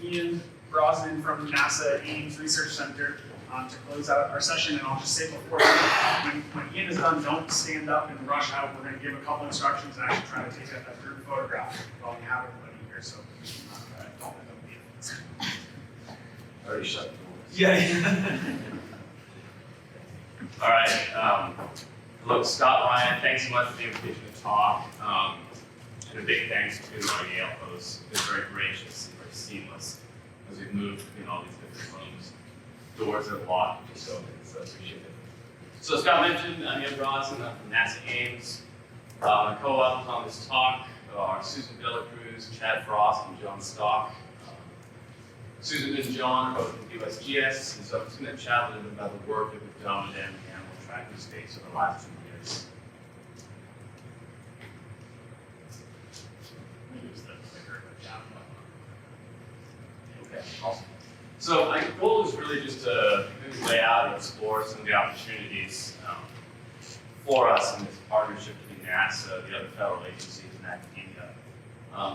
Ian Brosnan from NASA Ames Research Center to close out our session. And I'll just say before, when Ian is done, don't stand up and rush out. We're going to give a couple instructions and actually try to take a group photograph while we have everybody here. So don't be Already shut the doors. Yeah. All right. Look, Scott, Ryan, thanks so much for the invitation to talk. And a big thanks to our Yale hosts. It's been very gracious and very seamless as we've moved between all these different rooms. Doors are locked, just open, so I appreciate it. So Scott mentioned, I'm Ian Brosnan, I'm from NASA Ames. My co-authors on this talk are Susan Villacruz, Chad Frost, and John Stock. Susan and John are both in USGS, and so I'm just going to chat a little bit about the work that we've done with them in the animal tracking space over the last 2 years. Use the clicker down. Okay, awesome. So my goal is really just to maybe lay out and explore some of the opportunities for us in this partnership between NASA, the other federal agencies, and academia.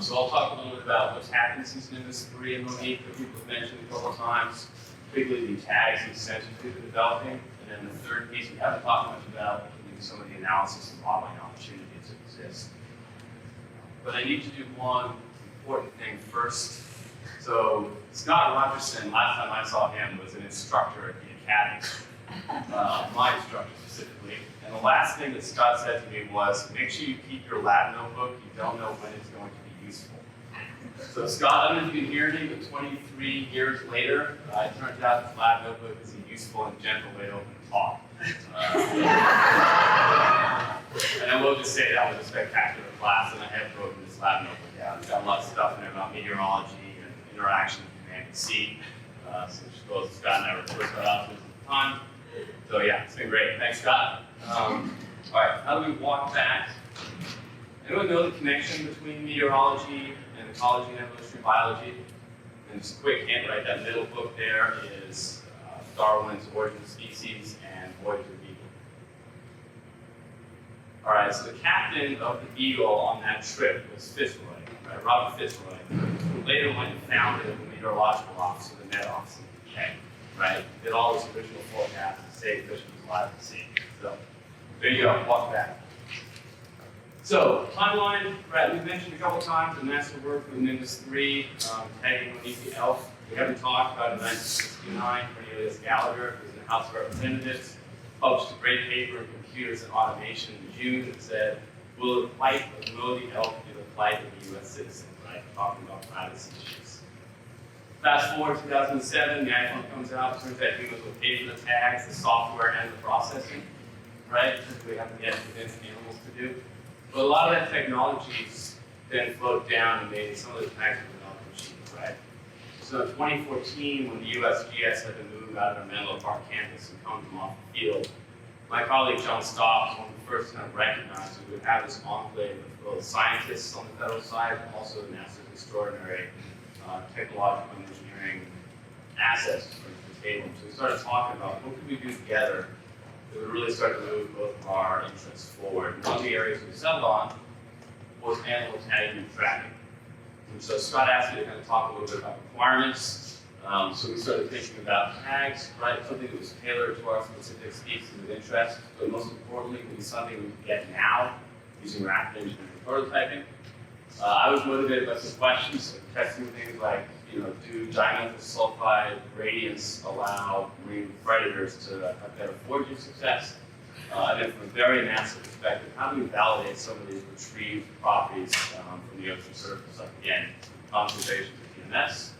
So I'll talk a little bit about what's happened since NIMBUS 3 and Monique that people have mentioned a couple of times, particularly the tags and sensors we've been developing. And then the third piece we haven't talked much about is some of the analysis and modeling opportunities that exist. But I need to do one important thing first. So Scott Rogerson, last time I saw him, was an instructor at the academy, my instructor specifically. And the last thing that Scott said to me was, make sure you keep your lab notebook. You don't know when it's going to be useful. So Scott, I don't know if you can hear me, but 23 years later, it turns out this lab notebook is a useful and gentle way to open a talk. And I will just say that was a spectacular class, and I have broken this lab notebook down. It's got a lot of stuff in there about meteorology and interaction with command and sea. So both Scott and I were close out at the time. So yeah, it's been great. Thanks, Scott. All right, how do we walk back? Anyone know the connection between meteorology and ecology and evolutionary biology? And just a quick hint, right? That middle book there is Darwin's Origin of Species and Voyage of the Beagle. All right, so the captain of the Beagle on that trip was Fitzroy, right? Robert Fitzroy, who later went and founded the meteorological office, or the Met Office in the UK, right? Did all his original forecasts to say fish was alive at sea. So there you go, walk back. So, timeline, right, we've mentioned a couple times the NASA work with NIMBUS 3, tagging Monique the Elf. We haven't talked about 1969, Cornelius Gallagher, who's in the House of Representatives, published a great paper in Computers and Automation in June that said, will the plight of Mo the Elf be the plight of the US citizen, right? Talking about privacy issues. Fast forward to 2007, the iPhone comes out, turns out humans will pay for the tags, the software, and the processing, right? Because we haven't yet convinced animals to do. But a lot of that technologies then flowed down and made some of the tags developed machines, right? So in 2014, when the USGS had to move out of our Menlo Park campus and come from off the field, my colleague John Stock was one of the first to kind of recognize that we would have this enclave of both scientists on the federal side, but also NASA's extraordinary technological and engineering assets to bring to the table. So we started talking about what could we do together that would really start to move both of our interests forward. And one of the areas we settled on was animal tagging and tracking. And so Scott asked me to kind of talk a little bit about requirements. So we started thinking about tags, right? Something that was tailored to our specific species of interest, but most importantly, would be something we could get now using rapid engineering and prototyping. I was motivated by some questions, testing things like, do dimethyl sulfide gradients allow marine predators to have better foraging success? And then from a very massive perspective, how do we validate some of these retrieved properties from the ocean surface, like again, conservation of TMS?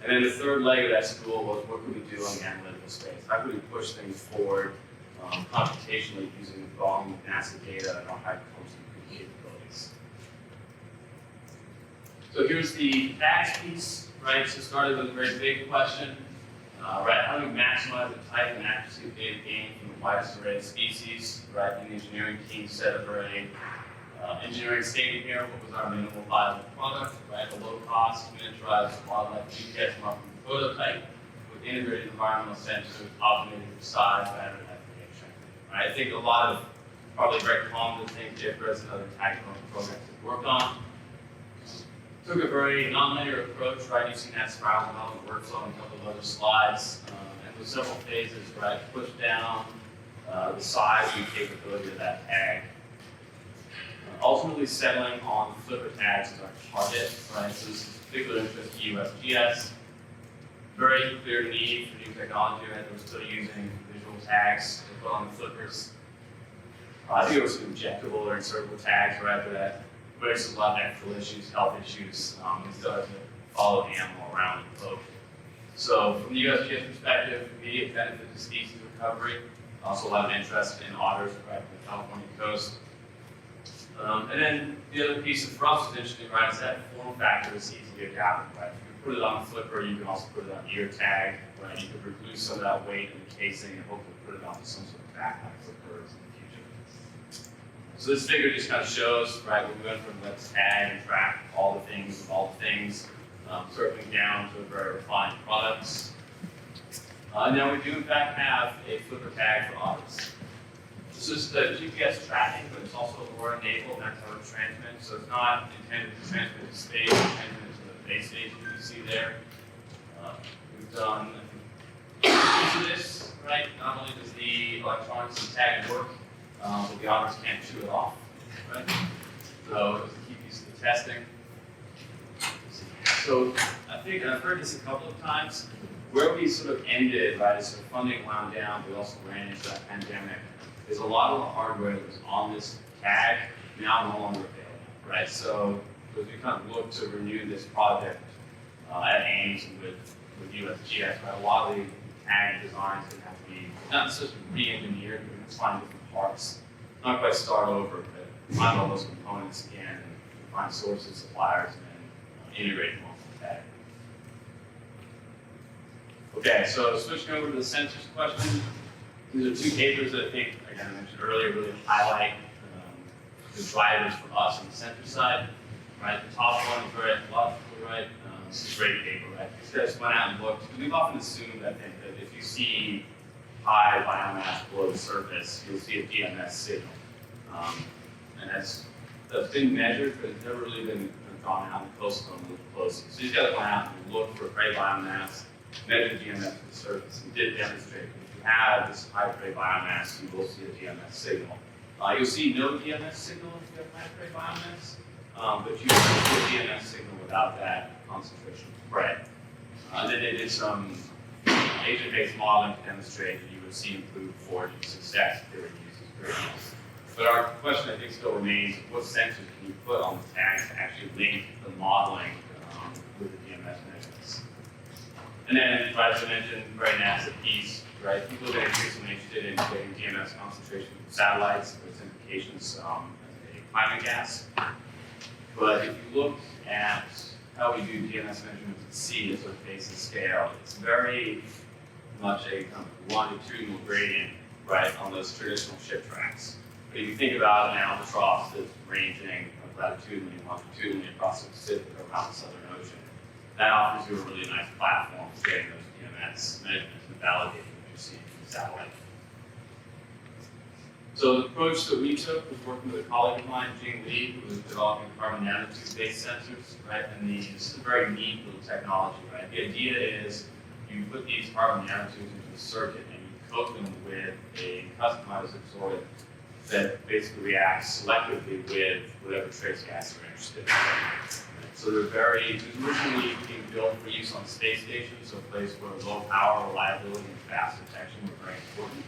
And then the third leg of that stool was what could we do on the analytical space? How could we push things forward computationally using the volume of NASA data and our high-performance computing capabilities? So here's the tags piece, right? So started with a very big question, right? How do we maximize the type and accuracy of data gained from the widest array of species, right? And the engineering team set up an engineering statement here. What was our minimal viable product, right? A low-cost, miniaturized wildlife GPS marking prototype with integrated environmental sensors, optimized for size, battery life, and strength. Right? I think a lot of probably very common to think differs and other tag programs we've worked on. took a very nonlinear approach, right? You've seen that spiral development workflow in a couple of other slides. And with several phases, right? Push down the size and capability of that tag. Ultimately settling on flipper tags as our target, right? So this is of particular interest to USGS. Very clear need for new technology, right? We're still using visual tags to put on the flippers. I think it was injectable or insertable tags, right? But that raises a lot of ethical issues, health issues. We still have to follow the animal around the globe. So from the USGS perspective, immediate benefit to species recovery. Also a lot of interest in otters, right, from the California coast. And then the other piece for us is interesting, right, is that form factor is easily adaptable, right? If you put it on a flipper, you can also put it on your tag, right? You could reduce some of that weight in the casing and hopefully put it onto some sort of backpack flippers in the future. So this figure just kind of shows, right, we went from let's tag and track all the things of all the things, circling down to very refined products. Now we do in fact have a flipper tag for otters. This is the GPS tracking, but it's also LoRa enabled, and that's how it transmits. So it's not intended to transmit to space, it's intended to the base station you see there. We've done a piece of this, right? Not only does the electronics and tag work, but the otters can't chew it off, right? So it's a key piece of the testing. So I think, and I've heard this a couple of times, where we sort of ended, right, is sort of funding wound down, we also ran into that pandemic. There's a lot of the hardware that was on this tag now no longer available, right? So as we kind of look to renew this project at Ames and with USGS, right, a lot of the tag designs are going to have to be not necessarily re-engineered, but let's find different parts. Not quite start over, but find all those components again and find sources, suppliers, and then integrate them onto the tag. Okay, so switching over to the sensors question. These are two papers that I think, again, I mentioned earlier, really highlight the drivers for us on the sensor side. Right, the top one is very logical, right? This is a great paper, right? These guys went out and looked. We've often assumed, I think, that if you see high biomass below the surface, you'll see a DMS signal. And that's been measured, but it's never really been drawn out and close to them, look closely. So these guys went out and looked for prey biomass, measured DMS to the surface, and did demonstrate that if you have this high prey biomass, you will see a DMS signal. You'll see no DMS signal if you have high prey biomass, but you can see a DMS signal without that concentration of prey. Then they did some agent-based modeling to demonstrate that you would see improved foraging success if they were used as variables. But our question, I think, still remains: what sensors can you put on the tags to actually link the modeling with the DMS measurements? And then, as I mentioned, very NASA piece, right? People have been increasingly interested in getting DMS concentration from satellites for its implications as a climate gas. But if you look at how we do DMS measurements at sea, at sort of base and scale, it's very much a kind of longitudinal gradient, right, on those traditional ship tracks. But if you think about an albatross that's ranging latitudinally and longitudinally across the Pacific around the Southern Ocean, that offers you a really nice platform for getting those DMS measurements and validating what you're seeing from the satellite. So the approach that we took was working with a colleague of mine, Jing Li, who was developing carbon nanotube-based sensors, right? And this is a very neat little technology, right? The idea is you put these carbon nanotubes into a circuit and you coat them with a customized absorbent that basically reacts selectively with whatever trace gas you're interested in. So they're originally being built for use on space stations, so a place where low power, reliability, and fast detection were very important.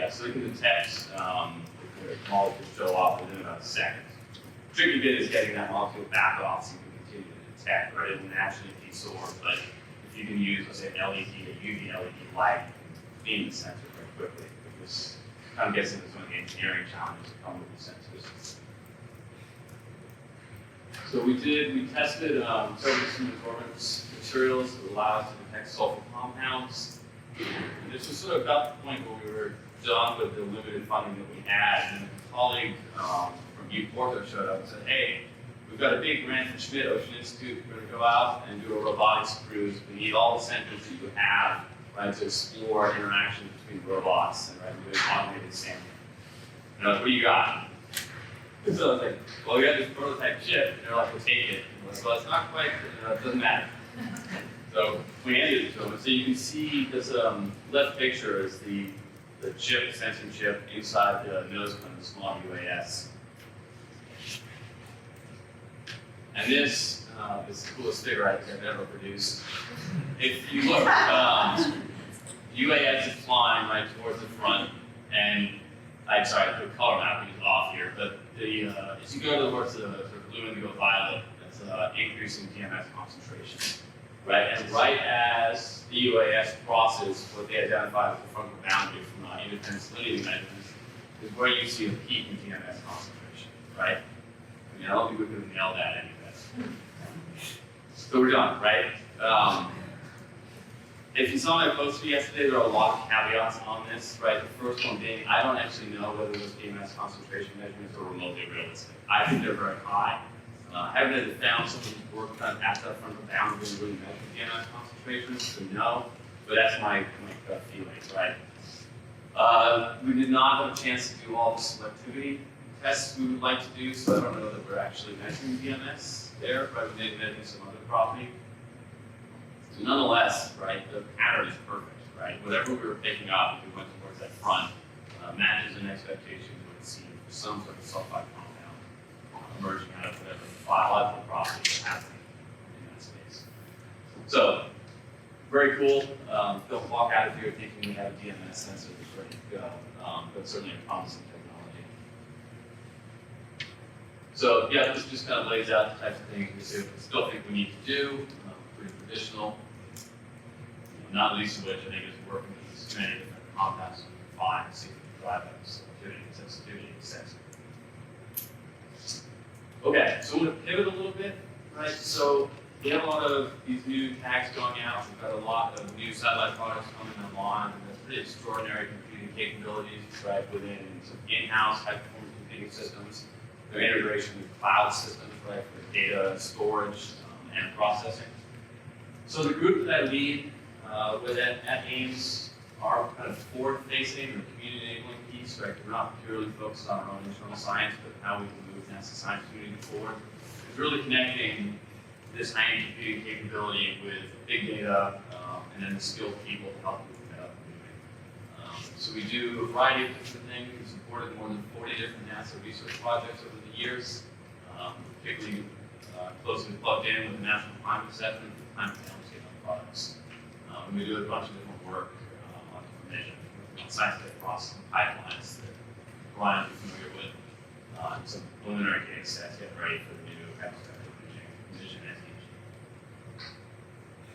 So they can detect if the molecule show off within about a second. The tricky bit is getting that molecule back off so you can continue to detect, right? It will naturally desorbed, but if you can use, let's say, an LED or UV LED light, you can clean the sensor very quickly. This kind of gets into some of the engineering challenges that come with these sensors. So we tested several absorbance materials that allow us to detect sulfur compounds. And this was sort of about the point where we were done with the limited funding that we had, and a colleague from U-Porto showed up and said, hey, we've got a big grant from Schmidt Ocean Institute. We're going to go out and do a robotics cruise. We need all the sensors that you have, right, to explore interactions between robots and, right, doing automated sampling. What do you got? So I was like, well, we got this prototype chip, and they're like, we'll take it. And we're like, well, it's not quite, it doesn't matter. So we handed it to them. So you can see this left picture is the chip, sensing chip, inside the nose cone, the small UAS. And this is the coolest figure I think I've ever produced. If you look, UAS is flying right towards the front, and I'm sorry, the color mapping is off here, but as you go towards the blue and go violet, that's increasing DMS concentration, right? And right as the UAS crosses what they identify as the frontal boundary from independent salinity measurements, is where you see a peak in DMS concentration, right? I mean, I don't think we could have nailed that any better. So we're done, right? If you saw my poster yesterday, there are a lot of caveats on this, right? The first one being, I don't actually know whether those DMS concentration measurements are remotely realistic. I think they're very high. I haven't found someone who's worked on at that frontal boundary and really measure DMS concentrations, so no, but that's my gut feeling, right? We did not have a chance to do all the selectivity tests we would like to do, so I don't know that we're actually measuring DMS there, but we did measure some other property. So nonetheless, right, the pattern is perfect, right? Whatever we were picking up, if we went towards that front, matches an expectation we would see for some sort of sulfide compound emerging out of whatever biological properties are happening in that space. So, very cool. Don't walk out of here thinking we have a DMS sensor that's ready to go, but certainly a promising technology. So, yeah, this just kind of lays out the types of things we still think we need to do. Pretty traditional, not least of which I think is working with as many different compounds as we can find to see if we can drive that selectivity and sensitivity sensing. Okay, so I'm going to pivot a little bit, right? So we have a lot of these new tags going out. We've got a lot of new satellite products coming online, and there's pretty extraordinary computing capabilities, right, within some in-house high-performance computing systems. Their integration with cloud systems, right, for data storage and processing. So the group that I lead at Ames are kind of forward-facing or community-enabling piece, right? We're not purely focused on our own internal science, but how we can move NASA science community forward. It's really connecting this high-end computing capability with big data and then the skilled people to help move that up and moving. So we do a variety of different things. We've supported more than 40 different NASA research projects over the years, particularly closely plugged in with the National Climate Assessment for climate penalty on products. And we do a bunch of different work on information, on scientific processing pipelines that Brian is familiar with, and some preliminary data sets getting ready for the new atmospheric imaging SDG.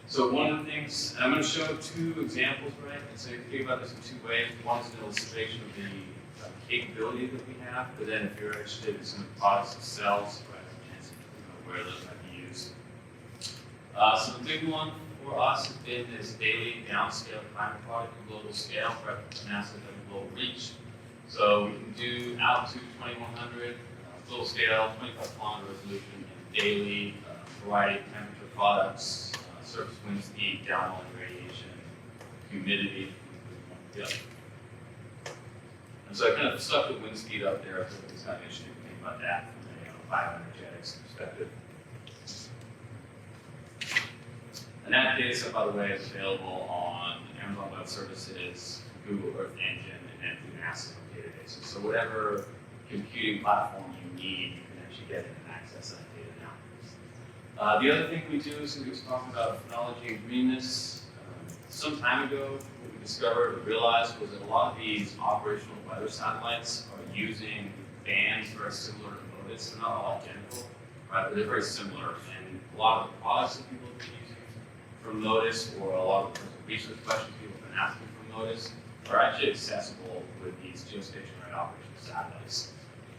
So one of the things, and I'm going to show two examples, right? And so you can think about this in two ways. One's an illustration of the capability that we have, but then if you're interested in some of the products themselves, right, where those might be used. So the big one for us has been this daily downscale climate product at global scale, right? NASA has a global reach. So we can do out to 2100, global scale, 25-kilometer resolution, and daily variety of temperature products, surface wind speed, downwelling radiation, humidity. Yep. And so I kind of stuck the wind speed up there. I think it's kind of interesting to think about that from a bioenergetics perspective. And that data set, by the way, is available on Amazon Web Services, Google Earth Engine, and through NASA's databases. So whatever computing platform you need, you can actually get in and access that data now. The other thing we do is we was talking about phenology and greenness. Some time ago, what we discovered or realized was that a lot of these operational weather satellites are using bands very similar to Moffett. They're not all identical, right? But they're very similar. And a lot of the products that people have been using from Moffett, or a lot of the research questions people have been asking from Moffett, are actually accessible with these geostationary operational satellites.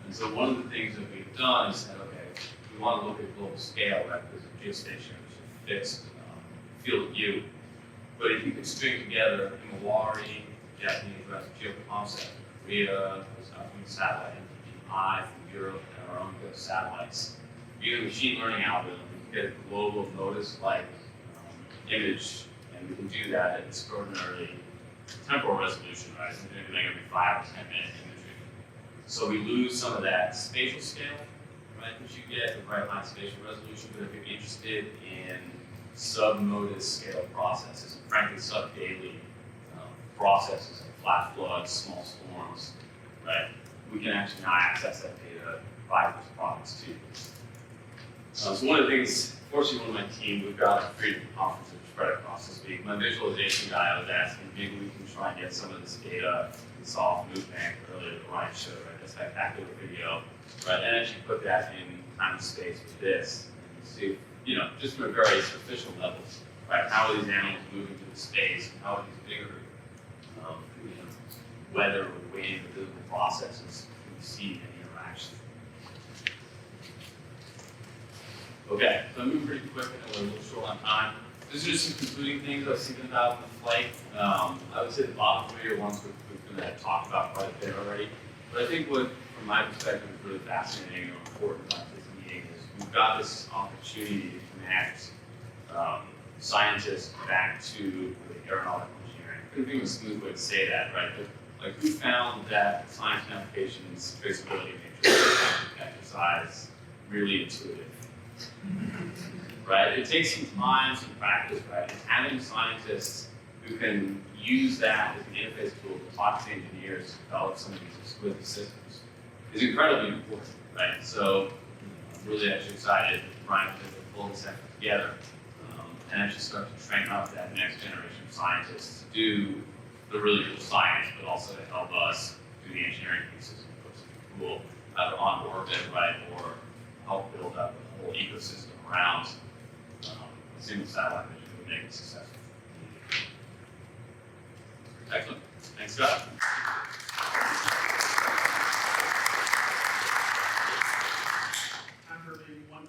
And so one of the things that we've done is said, okay, we want to look at global scale, right? Because of geostationary, which is a fixed field of view. But if you could string together Himawari, Japanese geocomsat from Korea, from the satellite MTGI from Europe, and our own satellites, using machine learning algorithm, we can get a global notice-like image, and we can do that at extraordinarily temporal resolution, right? So anything every 5 or 10 minute imagery. So we lose some of that spatial scale, right, that you get, the bright line spatial resolution, but if you're interested in sub-modus scale processes, and frankly sub-daily processes like flash floods, small storms, right, we can actually now access that data by those products too. So one of the things, fortunately, one of my team, we've got 3 different conferences spread across this week. My visualization guy, I was asking, maybe we can try and get some of this data we saw off Movebank earlier that Ryan showed, right? That spectacular video, right? And actually put that in time and space with this, and see, you know, just from a very superficial level, right? How are these animals moving through the space? How are these bigger, you know, weather or wind or physical processes? Can we see any interaction? Okay, so I'm moving pretty quick, and we're a little short on time. These are just some concluding things I was thinking about on the flight. I would say the bottom 3 are ones we've kind of talked about quite a bit already. But I think what, from my perspective, is really fascinating or important about this meeting is we've got this opportunity to connect scientists back to the aeronautical engineering. I couldn't think of a smooth way to say that, right? But like, we found that science and applications, traceability, nature, exercise, really intuitive. Right? It takes some time, some practice, right? And having scientists who can use that as an interface tool to talk to engineers to develop some of these exquisite systems is incredibly important, right? So I'm really actually excited that Brian was able to pull this effort together and actually start to train up that next generation of scientists to do the really cool science, but also to help us do the engineering pieces and put something cool either on orbit, right, or help build up a whole ecosystem around a single satellite mission to make it successful.